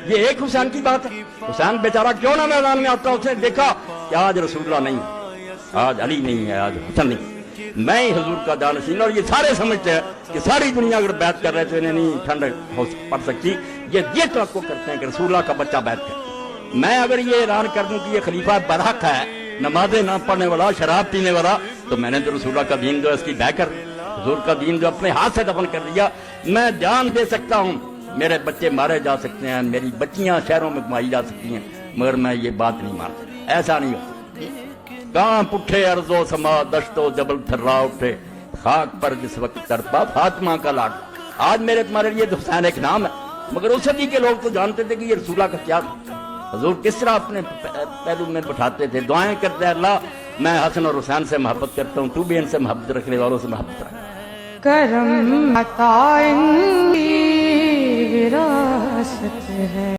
یہ ایک حسین کی بات ہے. حسین بیچارہ کیوں نہ میدان میں آتا, اس نے دیکھا کہ آج رسول اللہ نہیں ہے, آج علی نہیں ہے, آج حسن نہیں, میں ہی حضور کا جانشین. اور یہ سارے سمجھتے ہیں کہ ساری دنیا اگر بیعت کر رہے تو انہیں نہیں ٹھنڈ پڑ سکتی. یہ توقع کرتے ہیں کہ رسول اللہ کا بچہ بیعت کرے. میں اگر یہ اعلان کر دوں کہ یہ خلیفہ برحق ہے, نمازیں نہ پڑھنے والا, شراب پینے والا, تو میں نے تو رسول اللہ کا دین جو ہے اس کی بہ کر حضور کا دین جو اپنے ہاتھ سے دفن کر دیا. میں جان دے سکتا ہوں, میرے بچے مارے جا سکتے ہیں, میری بچیاں شہروں میں گھمائی جا سکتی ہیں, مگر میں یہ بات نہیں مانتا. ایسا نہیں ہوتا. کہاں پٹھے ارض و سما, دشت و جبل تھرا اٹھے, خاک پر جس وقت تڑپا فاطمہ کا لاڈ. آج میرے تمہارے لیے تو حسین ایک نام ہے, مگر اس صدی کے لوگ تو جانتے تھے کہ یہ رسول اللہ کا کیا تھا. حضور کس طرح اپنے پہلو میں بٹھاتے تھے, دعائیں کرتے ہیں, اللہ میں حسن اور حسین سے محبت کرتا ہوں, تو بھی ان سے محبت رکھنے والوں سے محبت رکھ. کرم عطا ان کی وراثت ہے.